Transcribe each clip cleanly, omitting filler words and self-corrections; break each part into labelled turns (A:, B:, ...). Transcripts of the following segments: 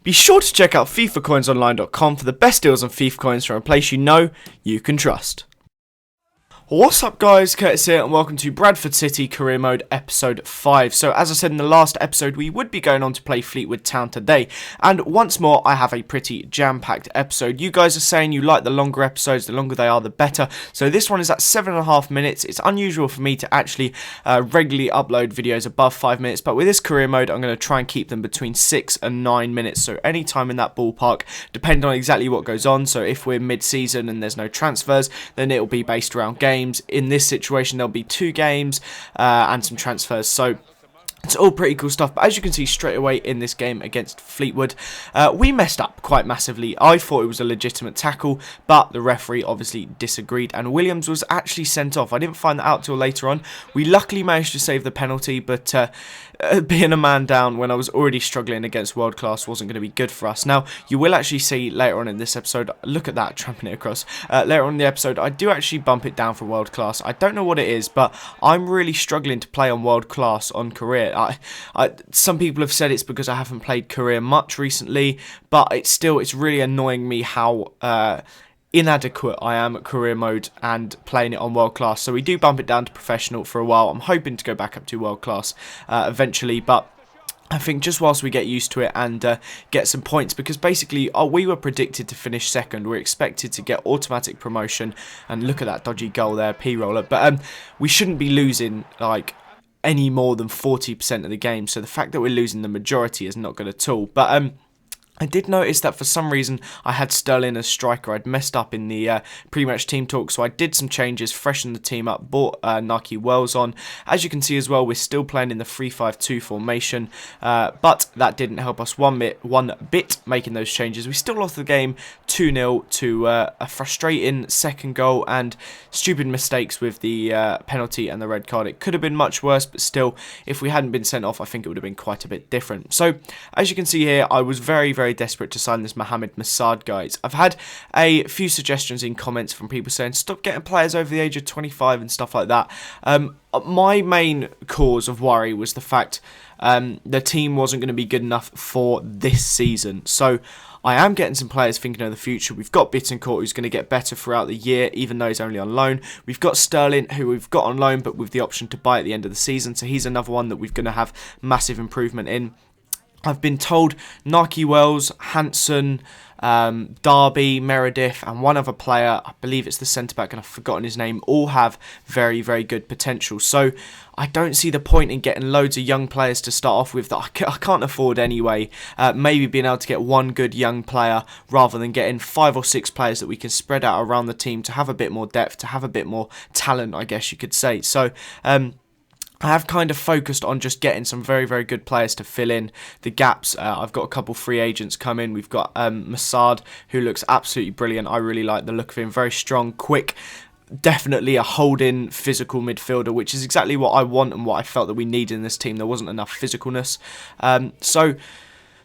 A: Be sure to check out FIFAcoinsonline.com for the best deals on FIFA coins from a place you know you can trust. What's up guys, Curtis here and welcome to Bradford City Career Mode Episode 5. So as I said in the last episode, we would be going on to play Fleetwood Town today. And once more, I have a pretty jam-packed episode. You guys are saying you like the longer episodes, the longer they are the better. So this one is at 7.5 minutes. It's unusual for me to actually regularly upload videos above 5 minutes. But with this career mode, I'm going to try and keep them between 6 and 9 minutes. So any time in that ballpark, depending on exactly what goes on. So if we're mid-season and there's no transfers, then it'll be based around games. In this situation, there'll be 2 games and some transfers. So it's all pretty cool stuff, but as you can see straight away in this game against Fleetwood, we messed up quite massively. I thought it was a legitimate tackle, but the referee obviously disagreed, and Williams was actually sent off. I didn't find that out till later on. We luckily managed to save the penalty, but being a man down when I was already struggling against world class wasn't going to be good for us. Now, you will actually see later on in this episode, look at that, tramping it across. Later on in the episode, I do actually bump it down for world class. I don't know what it is, but I'm really struggling to play on world class on career. Some people have said it's because I haven't played career much recently, but it's really annoying me how inadequate I am at career mode and playing it on world class. So we do bump it down to professional for a while. I'm hoping to go back up to world class eventually, but I think just whilst we get used to it and get some points, because basically we were predicted to finish second. We're expected to get automatic promotion, and look at that dodgy goal there, P-roller. But we shouldn't be losing like any more than 40% of the game, so the fact that we're losing the majority is not good at all. But I did notice that for some reason I had Sterling as striker. I'd messed up in the pre-match team talk, so I did some changes, freshened the team up, brought Nike Wells on. As you can see as well, we're still playing in the 3-5-2 formation, but that didn't help us one bit making those changes. We still lost the game 2-0 to a frustrating second goal and stupid mistakes with the penalty and the red card. It could have been much worse, but still, if we hadn't been sent off, I think it would have been quite a bit different. So, as you can see here, I was very desperate to sign this Mohamed Masad, guys. I've had a few suggestions in comments from people saying stop getting players over the age of 25 and stuff like that. My main cause of worry was the fact the team wasn't going to be good enough for this season. So I am getting some players thinking of the future. We've got Bittencourt, who's going to get better throughout the year, even though he's only on loan. We've got Sterling, who we've got on loan, but with the option to buy at the end of the season. So he's another one that we're going to have massive improvement in. I've been told Nike Wells, Hansen, Darby, Meredith, and one other player, I believe it's the centre-back and I've forgotten his name, all have very good potential. So I don't see the point in getting loads of young players to start off with that I can't afford anyway. Maybe being able to get one good young player rather than getting 5 or 6 players that we can spread out around the team to have a bit more depth, to have a bit more talent, I guess you could say. So I have kind of focused on just getting some very good players to fill in the gaps. I've got a couple free agents coming. We've got Masad, who looks absolutely brilliant. I really like the look of him. Very strong, quick, definitely a holding physical midfielder, which is exactly what I want and what I felt that we needed in this team. There wasn't enough physicalness. So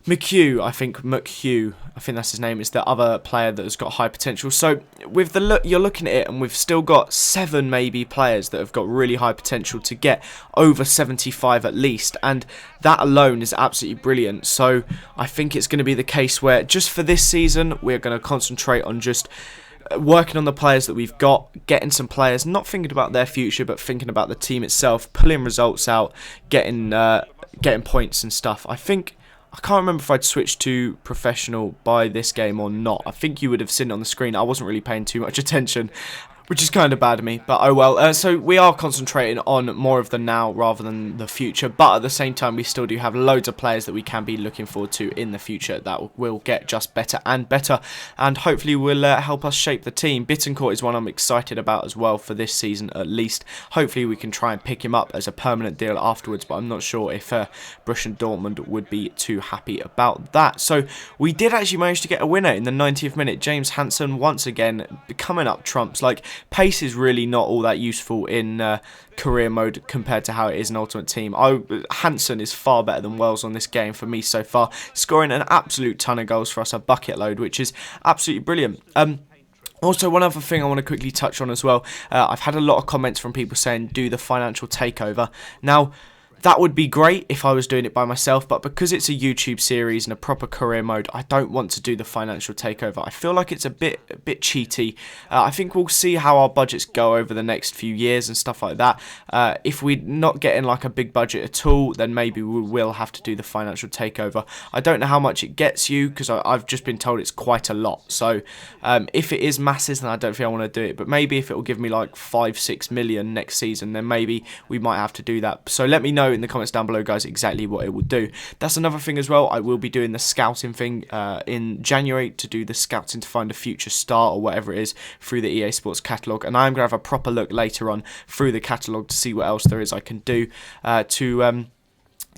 A: McHugh, I think that's his name, is the other player that has got high potential. So with the look, you're looking at it, and we've still got 7 maybe players that have got really high potential to get over 75 at least, and that alone is absolutely brilliant. So I think it's going to be the case where just for this season, we're going to concentrate on just working on the players that we've got, getting some players, not thinking about their future, but thinking about the team itself, pulling results out, getting points and stuff. I can't remember if I'd switched to professional by this game or not. I think you would have seen it on the screen. I wasn't really paying too much attention, which is kind of bad of me, but oh well. So we are concentrating on more of the now rather than the future, but at the same time we still do have loads of players that we can be looking forward to in the future that will get just better and better, and hopefully will help us shape the team. Bittencourt is one I'm excited about as well for this season at least. Hopefully we can try and pick him up as a permanent deal afterwards, but I'm not sure if Borussia Dortmund would be too happy about that. So we did actually manage to get a winner in the 90th minute. James Hansen once again coming up trumps. Like, pace is really not all that useful in career mode compared to how it is in Ultimate Team. Hansen is far better than Wells on this game for me so far, scoring an absolute ton of goals for us, a bucket load, which is absolutely brilliant. Also, one other thing I want to quickly touch on as well. I've had a lot of comments from people saying do the financial takeover. Now, That would be great if I was doing it by myself, but because it's a YouTube series and a proper career mode, I don't want to do the financial takeover. I feel like it's a bit cheaty. I think we'll see how our budgets go over the next few years and stuff like that. If we're not getting like a big budget at all, then maybe we will have to do the financial takeover. I don't know how much it gets you, because I've just been told it's quite a lot. So if it is masses, then I don't think I want to do it. But maybe if it will give me like 5-6 million next season, then maybe we might have to do that. So let me know in the comments down below, guys, exactly what it will do. That's another thing as well. I will be doing the scouting thing in January, to do the scouting to find a future star or whatever it is through the EA Sports catalogue, and I'm going to have a proper look later on through the catalogue to see what else there is I can do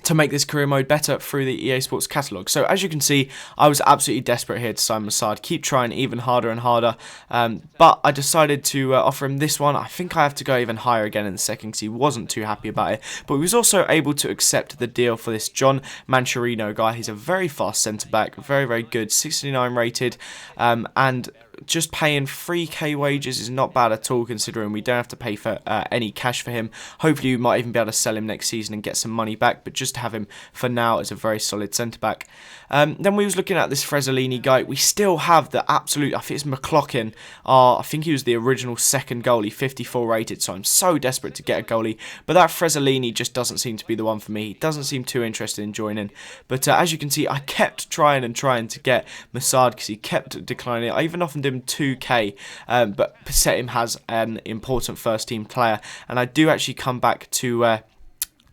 A: to make this career mode better through the EA Sports catalogue. So as you can see, I was absolutely desperate here to sign Masad, keep trying even harder and harder, but I decided to offer him this one. I think I have to go even higher again in the second, because he wasn't too happy about it, but he was also able to accept the deal for this John Mancherino guy. He's a very fast centre-back, very, very good, 69 rated, and just paying 3k wages is not bad at all, considering we don't have to pay for any cash for him. Hopefully we might even be able to sell him next season and get some money back, but just to have him for now as a very solid centre-back. Then we was looking at this Frezzolini guy. We still have the absolute, I think it's McLaughlin, I think he was the original second goalie, 54 rated, so I'm so desperate to get a goalie, but that Frezzolini just doesn't seem to be the one for me. He doesn't seem too interested in joining, but as you can see, I kept trying to get Masad, because he kept declining. I even offered him 2k, but Pesetim has an important first team player, and I do actually come back to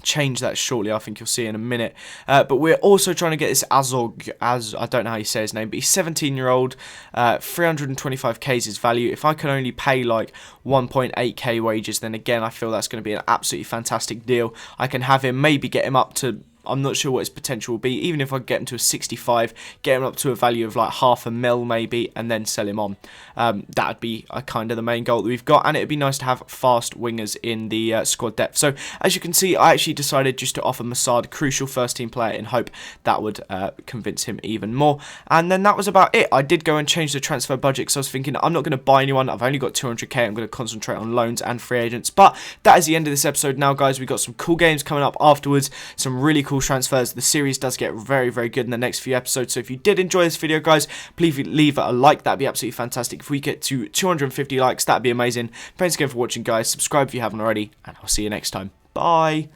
A: change that shortly. I think you'll see in a minute, but we're also trying to get this Azog, I don't know how you say his name, but he's 17-year-old, 325k is his value. If I can only pay like 1.8k wages, then again I feel that's going to be an absolutely fantastic deal. I can have him, maybe get him up to, I'm not sure what his potential will be, even if I get him to a 65, get him up to a value of like $500,000 maybe, and then sell him on. That would be kind of the main goal that we've got, and it would be nice to have fast wingers in the squad depth. So as you can see, I actually decided just to offer Masad, crucial first team player, in hope that would convince him even more. And then that was about it. I did go and change the transfer budget, because I was thinking I'm not going to buy anyone. I've only got 200k. I'm going to concentrate on loans and free agents. But that is the end of this episode now, guys. We've got some cool games coming up afterwards, some really cool transfers. The series does get very, very good in the next few episodes, so if you did enjoy this video, guys, please leave it a like. That'd be absolutely fantastic. If we get to 250 likes, that'd be amazing. Thanks again for watching, guys. Subscribe if you haven't already, and I'll see you next time. Bye.